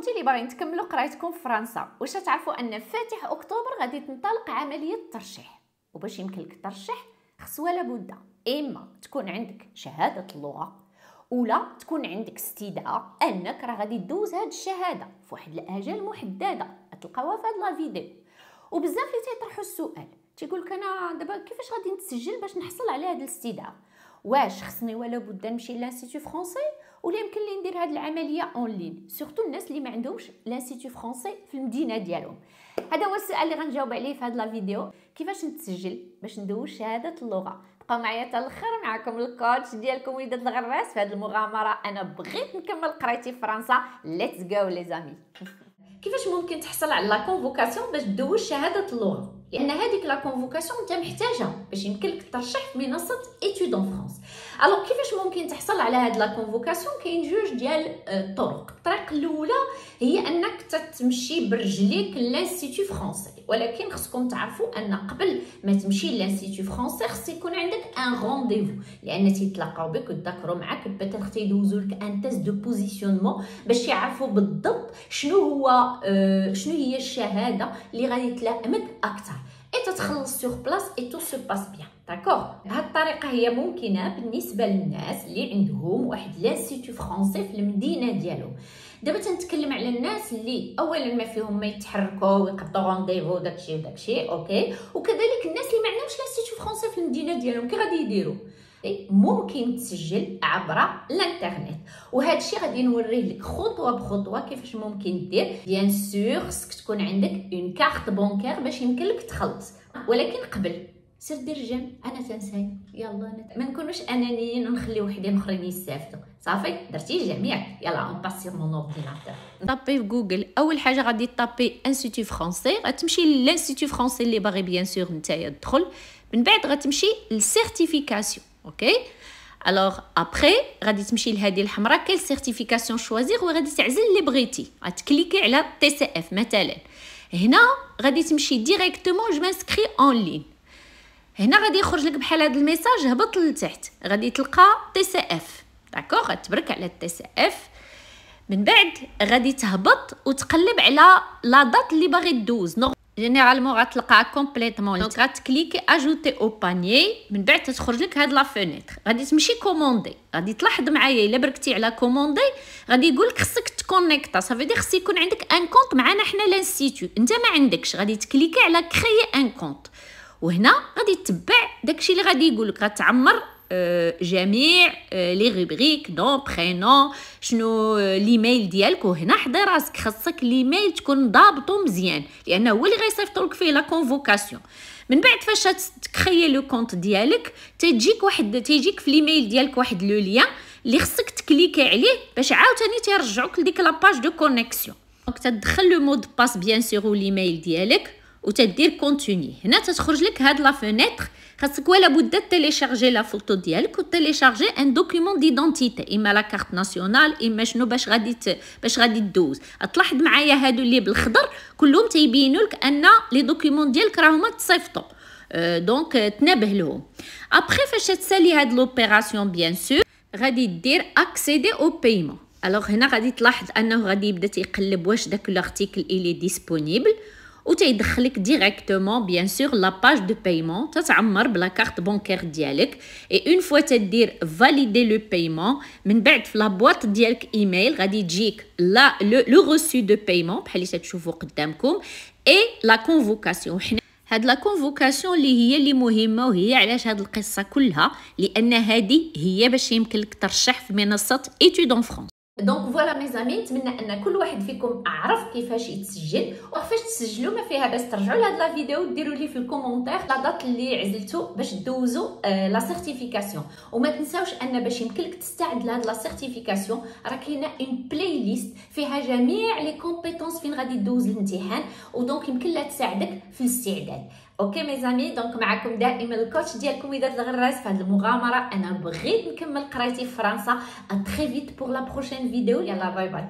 كنتي اللي باغيين تكملوا قرايتكم في فرنسا، واش تعرفوا ان فاتح اكتوبر غادي تنطلق عمليه الترشيح؟ وباش يمكن لك الترشيح خص ولا بد اما تكون عندك شهاده اللغه، ولا تكون عندك استدعاء انك راه غادي دوز هاد الشهاده في واحد الاجال محدده تلقاوها في هاد لا فيديو. وبزاف اللي تيطرحوا السؤال تيقول لك انا دابا كيفاش غادي نتسجل باش نحصل على هاد الاستدعاء؟ واش خصني ولا بد نمشي لانستيتو فرونسي ولا يمكن لي ندير هاد العمليه اون لين؟ سورتو الناس اللي ما عندهمش لانستيتو فرونسي في المدينه ديالهم. هذا هو السؤال اللي غنجاوب عليه في هاد لا فيديو، كيفاش نتسجل باش ندوز شهاده اللغه. بقاو معايا حتى الاخر، معكم الكوتش ديالكم وليدات الغراس في هاد المغامره. انا بغيت نكمل قرايتي في فرنسا، ليتس جو لي زامي. كيفاش ممكن تحصل على لا كونفوكاسيون باش دوز شهاده اللغه؟ لان هذيك لا كونفوكاسيون انت محتاجها باش يمكن لك ترشح في منصه ايتود ان فرانس. الوغ كيفاش ممكن تحصل على هاد لا كونفوكاسيون؟ كاين جوج ديال الطرق. الطريقه الاولى هي انك تمشي برجليك لانستيتو فرونسي، ولكن خصكم تعرفوا ان قبل ما تمشي لانستيتو فرونسي خص يكون عندك ان رونديفو، لان تيتلاقاو بك ويذكروا معاك بيتيتر تيدوزوا لك ان تيست دو بوزيسيونمون باش يعرفوا بالضبط شنو هي الشهاده اللي غادي تلائمك اكثر. تتخلص سور بلاص اي تو سو باس بيان. داكوغ، هاد الطريقه هي ممكنه بالنسبه للناس اللي عندهم واحد لانستيتو فرونسي في المدينه ديالهم. دابا تنتكلم على الناس اللي اولا ما فيهم ما يتحركوا ويقضوا رونديفو داكشي اوكي، وكذلك الناس اللي ما عندهمش لانستيتو فرونسي في المدينه ديالهم. كي غادي يديروا؟ ممكن تسجل عبر الانترنت، وهذا الشيء غادي نوريه لك خطوه بخطوه كيفاش ممكن دير. بيان سور خصك تكون عندك اون كارت بونكير باش يمكن لك تخلص، ولكن قبل سير دير جيم. انا تنساي، يلا ما نكونوش انانيين ونخليو وحدين اخرين يستافدوا. صافي درتي الجميع، يلا اون باس سير مون اورديناتور. طابي في جوجل، اول حاجه غادي طابي انستيتو فرونسي، غتمشي لانستيتو فرونسي اللي باغي بيان سور نتايا تدخل. من بعد غتمشي للسيرتيفيكاسيون. اوكي، الوغ ابري غادي تمشي لهذه الحمراء كاين سيرتيفيكاسيون شوازيغ، وغادي تعزل اللي بغيتي. غتكليكي على تي سي اف مثلا. هنا غادي تمشي ديريكتومون جو مانسكري اون لين. هنا غادي يخرج لك بحال هذا الميساج، هبط لتحت غادي تلقى تي سي اف. داكوغ، غتبرك على التي سي اف. من بعد غادي تهبط وتقلب على لا دات اللي باغي دوز. جينيرالمون غتلقاها كومبليتمون، دونك غتكليكي اجوتي او بانيي. من بعد تخرج لك هاد لا فونيتر، غادي تمشي كوموندي. غادي تلاحظ معايا الا بركتي على كوموندي غادي يقول لك خصك تكونيكتا، صافي دي خص يكون عندك ان كونط معنا حنا لانستيتو. انت ما عندكش، غادي تكليكي على كريي ان كونط، وهنا غادي تتبع داكشي اللي غادي يقول لك. غتعمر جميع لي روبريك، نو برينون، شنو ليميل ديالك. وهنا حضي راسك، خاصك ليميل تكون ضابطو مزيان، لانه هو اللي غيصيفطوا لك فيه لا كونفوكاسيون. من بعد فاش تكريي لو كونط ديالك تيجيك في ليميل ديالك واحد لو ليان اللي خصك تكليكي عليه باش عاوتاني تيرجعوك لديك لاباج دو كونيكسيون. دونك تدخل لو مود باس بيان سور وليميل ديالك وتدير كونتيني. هنا تتخرج لك هاد لا فونيتر، خاصك ولا بد تيليشارجي لا فوتو ديالك وتيليشارجي ان دوكيومون ديدونتيتي، اما لا كارت ناسيونال اما شنو باش غادي تدوز. تلاحظ معايا هادو اللي بالخضر كلهم تيبينوا لك ان لي دوكيومون ديالك راهما تصيفطوا، دونك تنبه لهم. ابري فاش تسالي هاد لوبيراسيون بيان سور غادي دير اكسيدي او بايمون. الوغ هنا غادي تلاحظ انه غادي يبدا تيقلب واش داك لارتيكل الي ديسپونيبل، وتيدخلك ديريكتومون بيان سور لا باج دو بايمون. تتعمر بلا كارت بونكير ديالك، اي اون فوا تدير فاليدي لو بايمون. من بعد في لا بواط ديالك ايميل غادي تجيك لا لو روسو دو بايمون بحال اللي تشوفوا قدامكم، اي لا كونفوكاسيون. حنا هاد لا كونفوكاسيون اللي مهمه، وهي علاش هاد القصه كلها، لان هذه هي باش يمكن لك ترشح في منصه ايتود ان فرانس. دونك فوالا مي زامي، نتمنى ان كل واحد فيكم عرف كيفاش يتسجل وكيفاش تسجلوا. ما فيها باس ترجعوا لهاد لا فيديو وديروا لي في الكومونتير لا دات اللي عزلتوا باش دوزوا لا سيرتيفيكاسيون. وما تنساوش ان باش يمكن لك تستعد لهاد لا سيرتيفيكاسيون راه كاينه اون بلاي ليست فيها جميع لي كومبيتونس فين غادي دوز الامتحان، ودونك يمكن لها تساعدك في الاستعداد. اوكي مي زامي، دونك معكم دائما الكوتش ديالكم وليدات الغراس في هذه المغامره. انا بغيت نكمل قرايتي في فرنسا. ا تري فيت بور لا بروشين فيديو. يلا باي باي.